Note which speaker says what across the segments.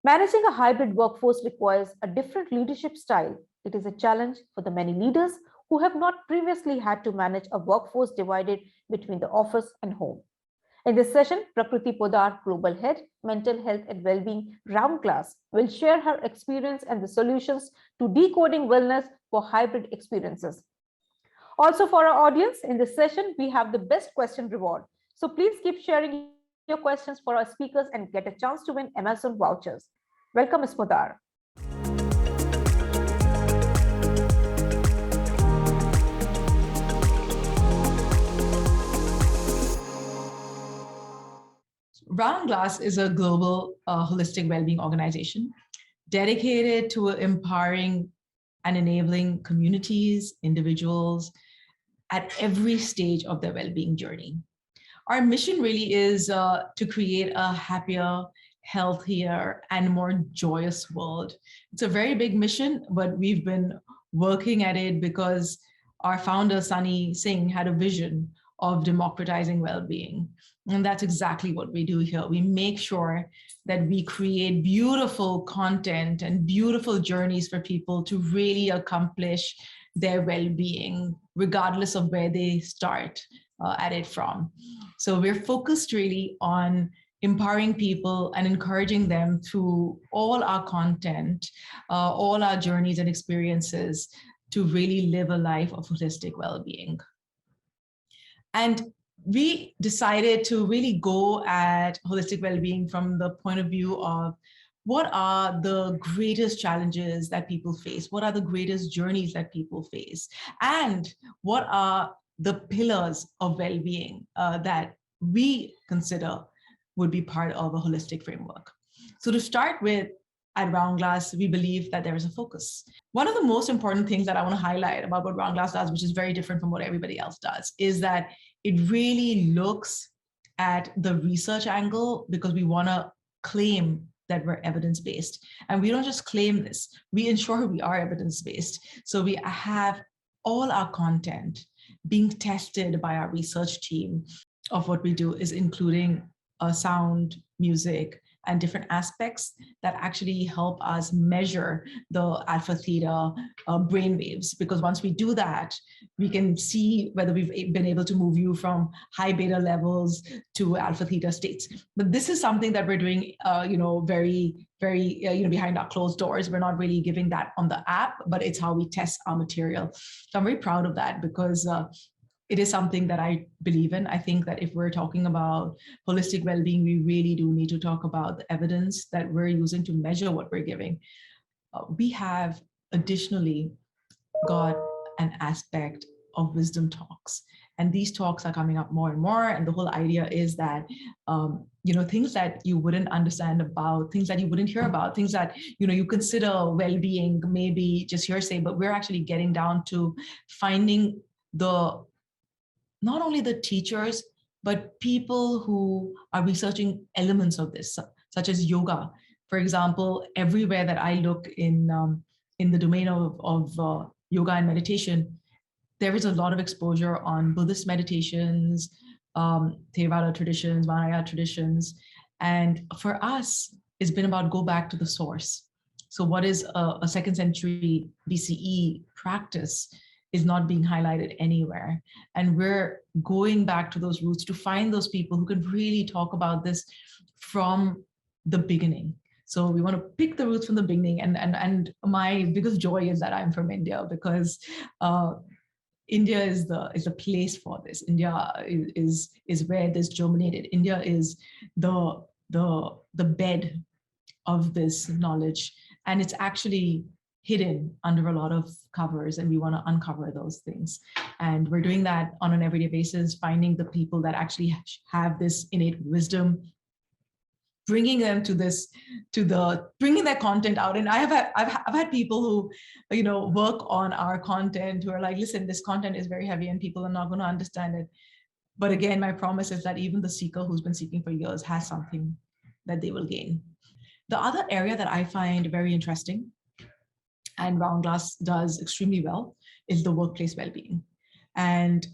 Speaker 1: Managing a hybrid workforce requires a different leadership style. It is a challenge for the many leaders who have not previously had to manage a workforce divided between the office and home. In this session, Prakriti Podar, Global Head, Mental Health and Wellbeing Round Class, will share her experience and the solutions to decoding wellness for hybrid experiences. Also, for our audience, in this session, we have the best question reward. So please keep sharing your questions for our speakers and get a chance to win Amazon vouchers. Welcome, Ms. Podar.
Speaker 2: Round Glass is a global holistic well-being organization dedicated to empowering and enabling communities, individuals at every stage of their well-being journey. Our mission really is to create a happier, healthier, and more joyous world. It's a very big mission, but we've been working at it because our founder, Sunny Singh, had a vision of democratizing well-being. And that's exactly what we do here. We make sure that we create beautiful content and beautiful journeys for people to really accomplish their well-being, regardless of where they start at it from. So we're focused really on empowering people and encouraging them through all our content, all our journeys and experiences to really live a life of holistic well-being. And we decided to really go at holistic well-being from the point of view of what are the greatest challenges that people face? What are the greatest journeys that people face? And what are the pillars of well-being that we consider would be part of a holistic framework? So to start with, at Round Glass, we believe that there is a focus. One of the most important things that I want to highlight about what Round Glass does, which is very different from what everybody else does, is that it really looks at the research angle because we want to claim that we're evidence-based. And we don't just claim this, we ensure we are evidence-based. So we have all our content being tested by our research team of what we do is including sound, music, and different aspects that actually help us measure the alpha theta brain waves. Because once we do that, we can see whether we've been able to move you from high beta levels to alpha theta states. But this is something that we're doing, very behind our closed doors. We're not really giving that on the app, but it's how we test our material. So I'm very proud of that because it is something that I believe in. I think that if we're talking about holistic well-being, we really do need to talk about the evidence that we're using to measure what we're giving. We have additionally got an aspect of wisdom talks. And these talks are coming up more and more. And the whole idea is that, things that you wouldn't understand about, things that you wouldn't hear about, things that, you consider well-being, maybe just hearsay, but we're actually getting down to finding not only the teachers, but people who are researching elements of this, such as yoga. For example, everywhere that I look in the domain of yoga and meditation, there is a lot of exposure on Buddhist meditations, Theravada traditions, Mahayana traditions. And for us, it's been about go back to the source. So what is a 2nd century BCE practice is not being highlighted anywhere. And we're going back to those roots to find those people who can really talk about this from the beginning. So we want to pick the roots from the beginning. And my biggest joy is that I'm from India because India is the place for this. India is where this germinated. India is the bed of this knowledge. And it's actually hidden under a lot of covers, and we want to uncover those things. And we're doing that on an everyday basis, finding the people that actually have this innate wisdom, bringing them bringing their content out. And I've had people who, work on our content who are like, listen, this content is very heavy and people are not going to understand it. But again, my promise is that even the seeker who's been seeking for years has something that they will gain. The other area that I find very interesting and Round Glass does extremely well is the workplace well-being. And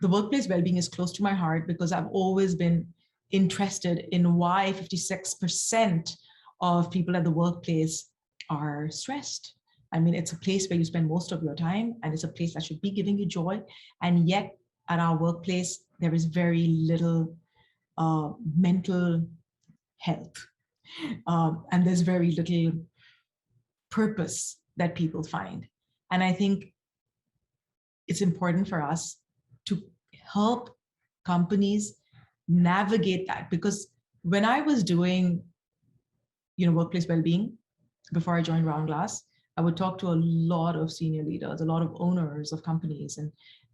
Speaker 2: the workplace well-being is close to my heart because I've always been interested in why 56% of people at the workplace are stressed. I mean, it's a place where you spend most of your time, and it's a place that should be giving you joy. And yet, at our workplace, there is very little mental health, and there's very little purpose that people find. And I think it's important for us to help companies navigate that, because when I was doing, workplace well-being before I joined Round Glass, I would talk to a lot of senior leaders, a lot of owners of companies,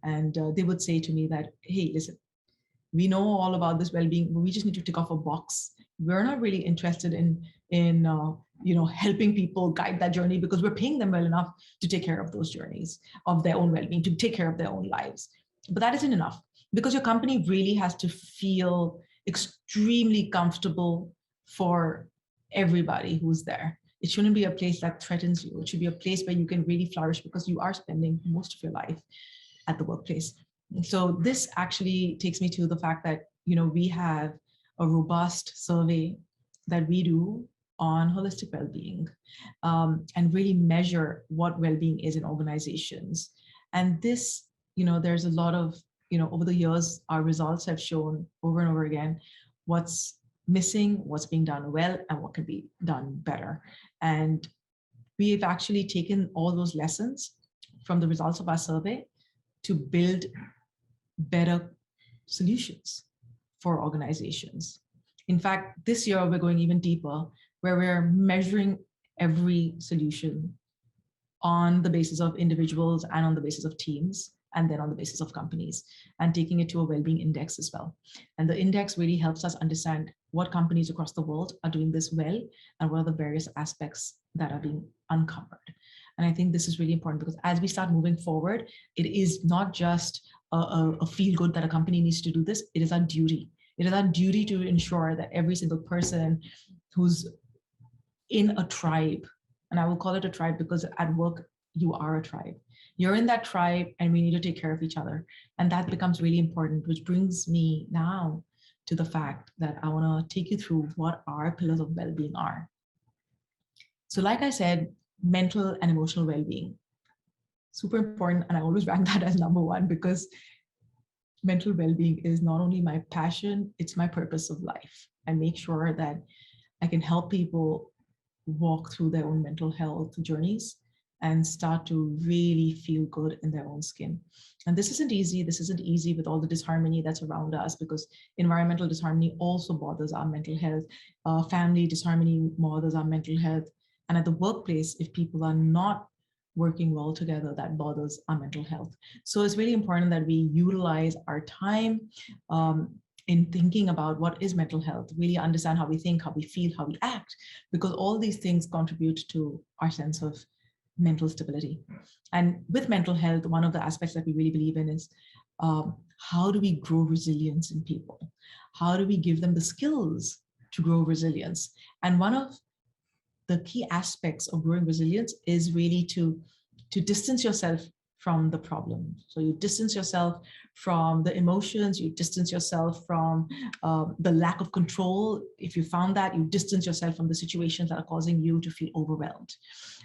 Speaker 2: and they would say to me that, hey, listen, we know all about this well-being, but we just need to tick off a box. We're not really interested in helping people guide that journey, because we're paying them well enough to take care of those journeys of their own well-being, to take care of their own lives. But that isn't enough, because your company really has to feel extremely comfortable for everybody who's there. It shouldn't be a place that threatens you. It should be a place where you can really flourish, because you are spending most of your life at the workplace. So this actually takes me to the fact that, we have a robust survey that we do on holistic well-being, and really measure what well-being is in organizations. And this, there's a lot of, over the years, our results have shown over and over again what's missing, what's being done well, and what can be done better. And we've actually taken all those lessons from the results of our survey to build better solutions for organizations. In fact, this year we're going even deeper, where we're measuring every solution on the basis of individuals and on the basis of teams, and then on the basis of companies, and taking it to a well-being index as well. And the index really helps us understand what companies across the world are doing this well, and what are the various aspects that are being uncovered. And I think this is really important, because as we start moving forward, it is not just a feel good that a company needs to do this. It is our duty. It is our duty to ensure that every single person who's in a tribe, and I will call it a tribe because at work, you are a tribe. You're in that tribe, and we need to take care of each other. And that becomes really important, which brings me now to the fact that I want to take you through what our pillars of well-being are. So like I said, mental and emotional well-being, super important. And I always rank that as number one, because mental well-being is not only my passion, it's my purpose of life. I make sure that I can help people walk through their own mental health journeys and start to really feel good in their own skin. And this isn't easy. This isn't easy with all the disharmony that's around us, because environmental disharmony also bothers our mental health. Family disharmony bothers our mental health. And at the workplace, if people are not working well together, that bothers our mental health. So it's really important that we utilize our time in thinking about what is mental health, really understand how we think, how we feel, how we act, because all these things contribute to our sense of mental stability. And with mental health, one of the aspects that we really believe in is how do we grow resilience in people? How do we give them the skills to grow resilience? And one of the key aspects of growing resilience is really to distance yourself from the problem. So you distance yourself from the emotions, you distance yourself from the lack of control. If you found that, you distance yourself from the situations that are causing you to feel overwhelmed.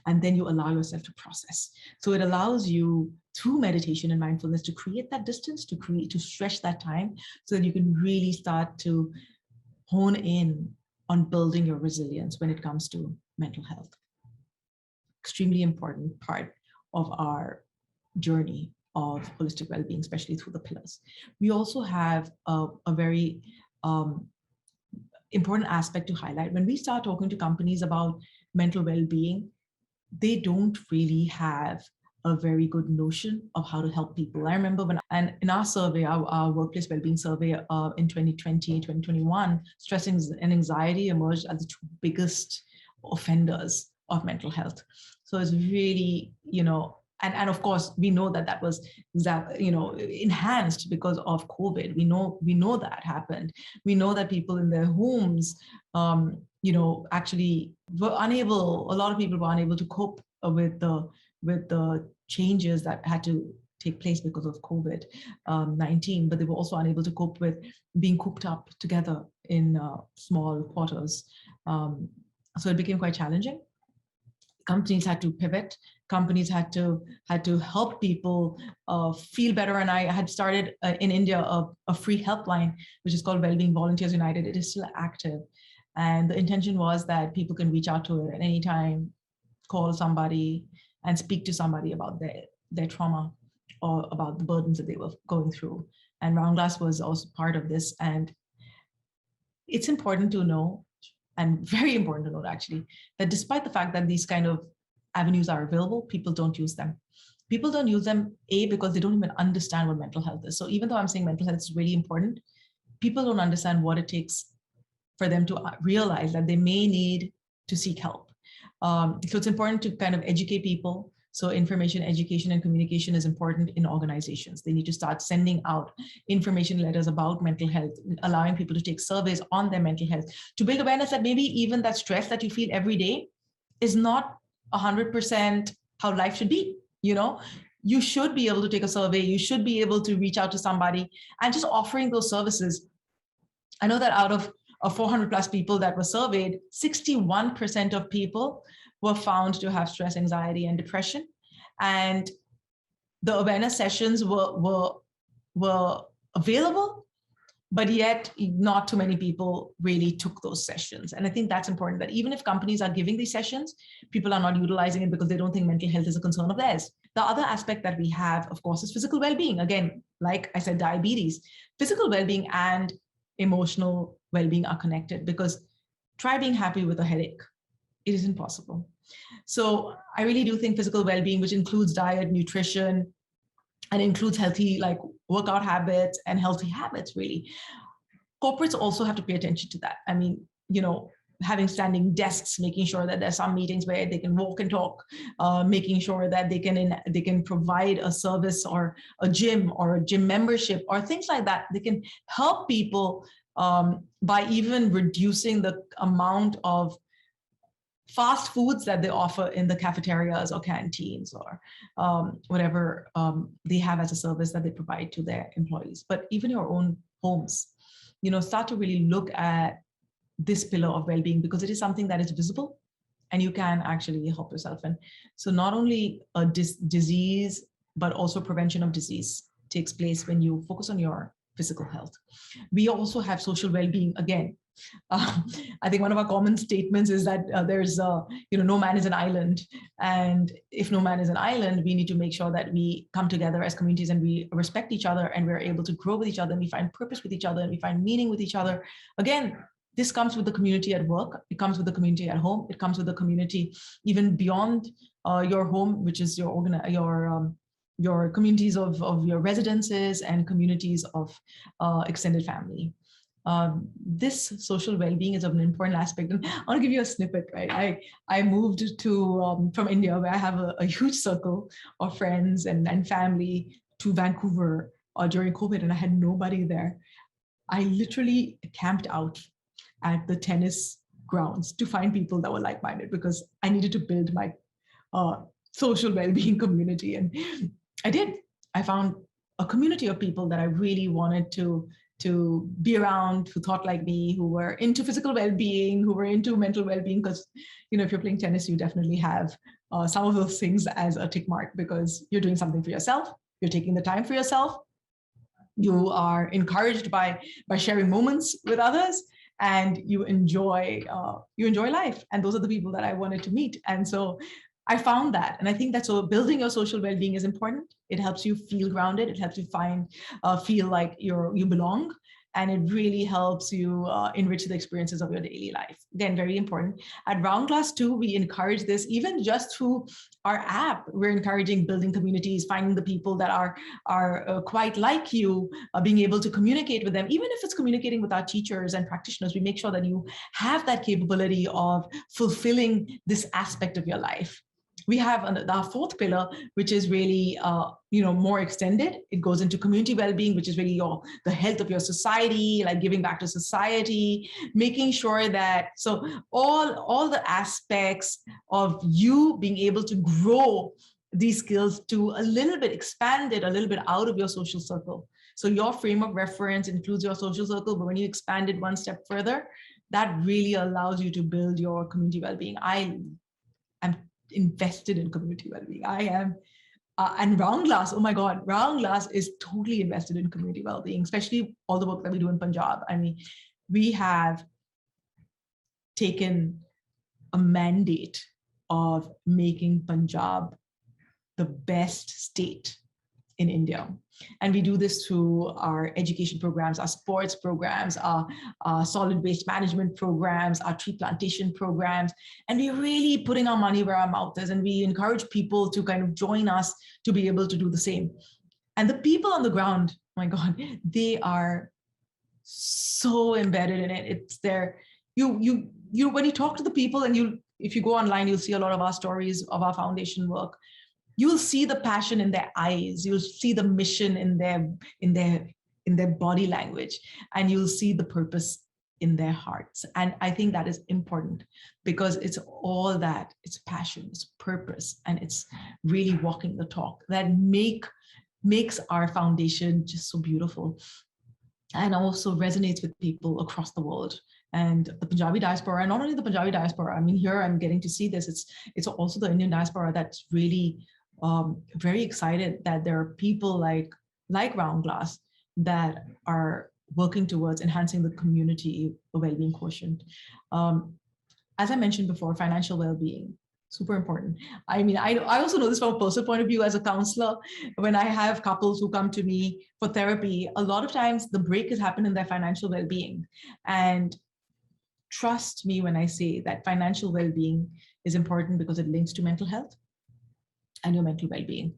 Speaker 2: And then you allow yourself to process. So it allows you, through meditation and mindfulness, to create that distance, to stretch that time, so that you can really start to hone in on building your resilience when it comes to mental health. Extremely important part of our journey of holistic well-being, especially through the pillars. We also have a very important aspect to highlight. When we start talking to companies about mental well-being, they don't really have a very good notion of how to help people. I remember and in our survey, our workplace well-being survey in 2020, 2021, stress and anxiety emerged as the two biggest offenders of mental health. So it's really, and of course, we know that was enhanced because of COVID. We know that happened. We know that people in their homes, actually were unable. A lot of people were unable to cope with the changes that had to take place because of COVID-19, but they were also unable to cope with being cooped up together in small quarters. So it became quite challenging. Companies had to pivot. Companies had to help people feel better. And I had started in India a free helpline, which is called Wellbeing Volunteers United. It is still active, and the intention was that people can reach out to it at any time, call somebody, and speak to somebody about their trauma or about the burdens that they were going through. And Round Glass was also part of this. And it's important to know, and very important to note actually, that despite the fact that these kind of avenues are available, people don't use them. People don't use them, A, because they don't even understand what mental health is. So even though I'm saying mental health is really important, people don't understand what it takes for them to realize that they may need to seek help. So it's important to kind of educate people. So information, education, and communication is important in organizations. They need to start sending out information letters about mental health, allowing people to take surveys on their mental health, to build awareness that maybe even that stress that you feel every day is not 100% how life should be. You know, you should be able to take a survey. You should be able to reach out to somebody, and just offering those services. I know that out of 400 plus people that were surveyed, 61% of people were found to have stress, anxiety, and depression. And the awareness sessions were available, but yet not too many people really took those sessions. And I think that's important, that even if companies are giving these sessions, people are not utilizing it because they don't think mental health is a concern of theirs. The other aspect that we have, of course, is physical well-being. Again, like I said, diabetes, physical well-being and emotional well-being are connected, because try being happy with a headache. It is impossible. So I really do think physical well-being, which includes diet, nutrition, and includes healthy like workout habits and healthy habits, really. Corporates also have to pay attention to that. I mean, you know, having standing desks, making sure that there's some meetings where they can walk and talk, making sure that they can provide a service or a gym membership or things like that. They can help people by even reducing the amount of fast foods that they offer in the cafeterias or canteens or whatever they have as a service that they provide to their employees. But even your own homes, you know, start to really look at this pillar of well-being, because it is something that is visible and you can actually help yourself. And so not only a disease, but also prevention of disease takes place when you focus on your physical health. We also have social well-being. Again, I think one of our common statements is that there's, no man is an island. And if no man is an island, we need to make sure that we come together as communities and we respect each other and we're able to grow with each other and we find purpose with each other and we find meaning with each other. Again, this comes with the community at work. It comes with the community at home. It comes with the community even beyond your home, which is your communities of your residences and communities of extended family. This social well-being is of an important aspect. And I'll give you a snippet, right? I moved to from India, where I have a huge circle of friends and family, to Vancouver during COVID, and I had nobody there. I literally camped out at the tennis grounds to find people that were like-minded, because I needed to build my social well-being community. And I did. I found a community of people that I really wanted to be around, who thought like me, who were into physical well-being, who were into mental well-being. Because, if you're playing tennis, you definitely have some of those things as a tick mark, because you're doing something for yourself. You're taking the time for yourself. You are encouraged by sharing moments with others, and you enjoy life. And those are the people that I wanted to meet. And so I found that. And I think that so building your social well-being is important. It helps you feel grounded. It helps you feel like you belong. And it really helps you enrich the experiences of your daily life. Again, very important. At Round Glass too, we encourage this even just through our app. We're encouraging building communities, finding the people that are quite like you, being able to communicate with them. Even if it's communicating with our teachers and practitioners, we make sure that you have that capability of fulfilling this aspect of your life. We have our fourth pillar, which is really, more extended. It goes into community well-being, which is really the health of your society, like giving back to society, making sure that, so all the aspects of you being able to grow these skills to a little bit expanded, a little bit out of your social circle. So your frame of reference includes your social circle, but when you expand it one step further, that really allows you to build your community well-being. I am invested in community well-being. I am. And Round Glass, oh my God, Round Glass is totally invested in community well-being, especially all the work that we do in Punjab. I mean, we have taken a mandate of making Punjab the best state in India. And we do this through our education programs, our sports programs, our solid waste management programs, our tree plantation programs. And we're really putting our money where our mouth is. And we encourage people to kind of join us to be able to do the same. And the people on the ground, oh my God, they are so embedded in it. It's there. You when you talk to the people, and if you go online, you'll see a lot of our stories of our foundation work. You'll see the passion in their eyes. You'll see the mission in their body language, and you'll see the purpose in their hearts. And I think that is important, because it's all that. It's passion, it's purpose, and it's really walking the talk that makes our foundation just so beautiful, and also resonates with people across the world. And the Punjabi diaspora, and not only the Punjabi diaspora, I mean, here I'm getting to see this, it's also the Indian diaspora that's really very excited that there are people like Round Glass that are working towards enhancing the community well-being quotient. As I mentioned before, financial well-being, super important. I mean, I also know this from a personal point of view as a counselor. When I have couples who come to me for therapy, a lot of times the break has happened in their financial well-being. And trust me when I say that financial well-being is important, because it links to mental health and your mental well-being.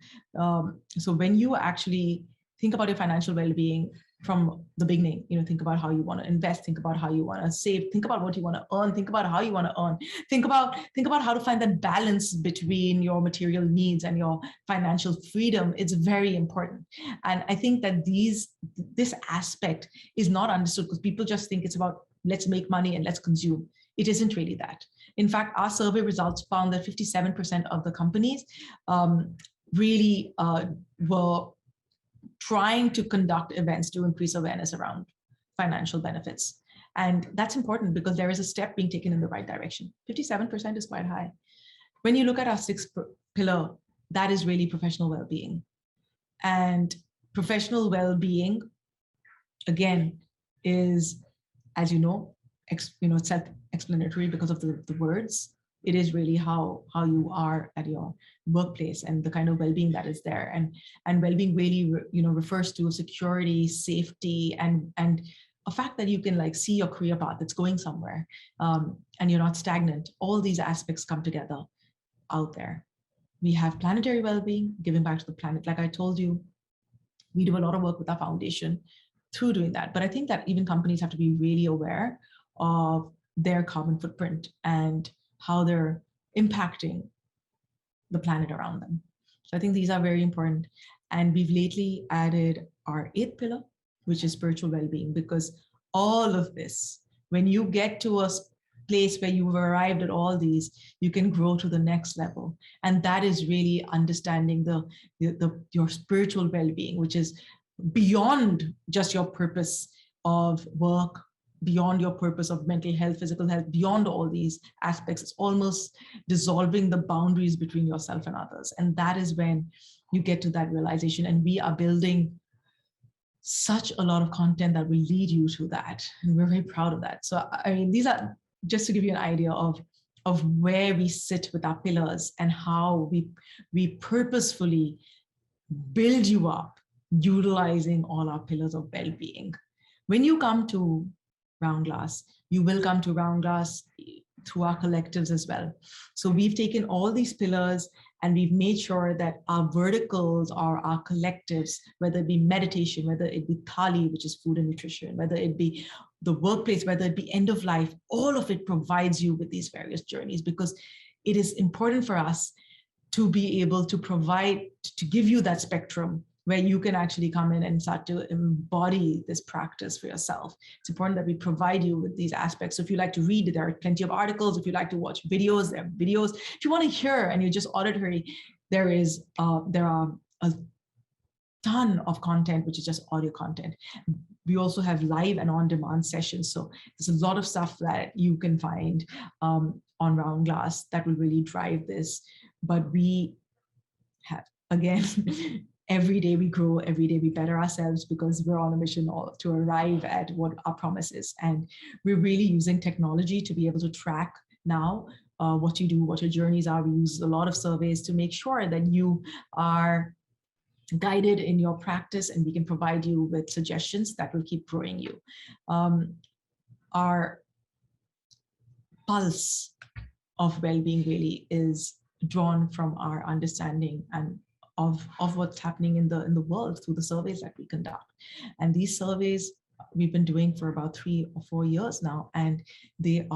Speaker 2: So when you actually think about your financial well-being from the beginning, think about how you want to invest, think about how you want to save, think about what you want to earn, think about how you want to earn, think about how to find that balance between your material needs and your financial freedom. It's very important. And I think that this aspect is not understood, because people just think it's about let's make money and let's consume. It isn't really that. In fact, our survey results found that 57% of the companies really were trying to conduct events to increase awareness around financial benefits. And that's important, because there is a step being taken in the right direction. 57% is quite high. When you look at our sixth pillar, that is really professional well-being. And professional well-being, again, is, as you know, self-explanatory because of the words. It is really how you are at your workplace and the kind of well-being that is there. And well-being really refers to security, safety, and a fact that you can see your career path, it's going somewhere, and you're not stagnant. All these aspects come together out there. We have planetary well-being, giving back to the planet. Like I told you, we do a lot of work with our foundation through doing that. But I think that even companies have to be really aware of their carbon footprint and how they're impacting the planet around them. So I think these are very important. And we've lately added our eighth pillar, which is spiritual well-being, because all of this, when you get to a place where you've arrived at all these, you can grow to the next level. And that is really understanding your spiritual well-being, which is beyond just your purpose of work, beyond your purpose of mental health, physical health, beyond all these aspects. It's almost dissolving the boundaries between yourself and others. And that is when you get to that realization. And we are building such a lot of content that will lead you to that. And we're very proud of that. So, I mean, these are just to give you an idea of where we sit with our pillars and how we purposefully build you up utilizing all our pillars of well-being. When you come to Round Glass, you will come to Round Glass through our collectives as well. So we've taken all these pillars and we've made sure that our verticals or our collectives, whether it be meditation, whether it be Thali, which is food and nutrition, whether it be the workplace, whether it be end of life, all of it provides you with these various journeys, because it is important for us to be able to provide, to give you that spectrum where you can actually come in and start to embody this practice for yourself. It's important that we provide you with these aspects. So if you like to read, there are plenty of articles. If you like to watch videos, there are videos. If you want to hear and you're just auditory, there are a ton of content, which is just audio content. We also have live and on-demand sessions. So there's a lot of stuff that you can find on Round Glass that will really drive this. But we have, again, every day we grow, every day we better ourselves, because we're on a mission to arrive at what our promise is. And we're really using technology to be able to track now what you do, what your journeys are. We use a lot of surveys to make sure that you are guided in your practice, and we can provide you with suggestions that will keep growing you. Our pulse of well-being really is drawn from our understanding and of what's happening in the world through the surveys that we conduct. And these surveys we've been doing for about 3 or 4 years now, and they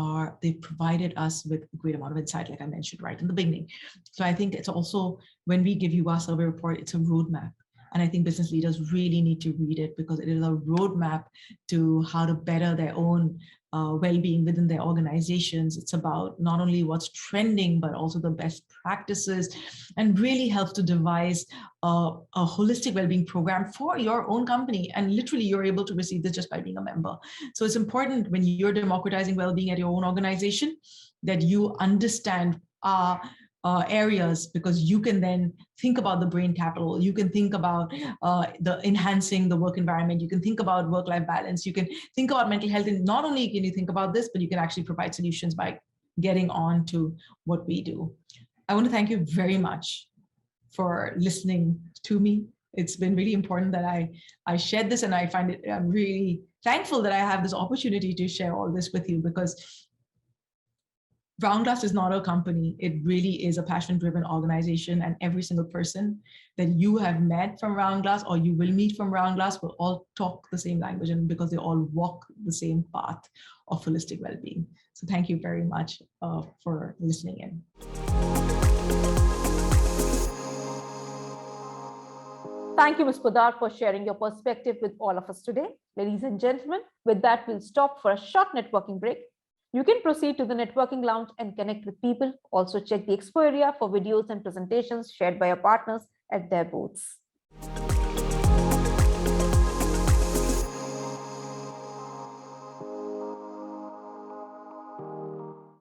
Speaker 2: provided us with a great amount of insight, like I mentioned right in the beginning. So I think it's also, when we give you our survey report, it's a roadmap. And I think business leaders really need to read it, because it is a roadmap to how to better their own well-being within their organizations. It's about not only what's trending, but also the best practices, and really helps to devise a holistic well-being program for your own company. And literally, you're able to receive this just by being a member. So it's important, when you're democratizing well-being at your own organization, that you understand areas, because you can then think about the brain capital. You can think about the enhancing the work environment. You can think about work-life balance. You can think about mental health. And not only can you think about this, but you can actually provide solutions by getting on to what we do. I want to thank you very much for listening to me. It's been really important that I shared this, and I'm really thankful that I have this opportunity to share all this with you, because Round Glass is not a company. It really is a passion-driven organization, and every single person that you have met from Round Glass, or you will meet from Round Glass, will all talk the same language, and because they all walk the same path of holistic well-being. So thank you very much for listening in.
Speaker 1: Thank you, Ms. Poddar, for sharing your perspective with all of us today. Ladies and gentlemen, with that, we'll stop for a short networking break. You can proceed to the networking lounge and connect with people. Also check the expo area for videos and presentations shared by our partners at their booths.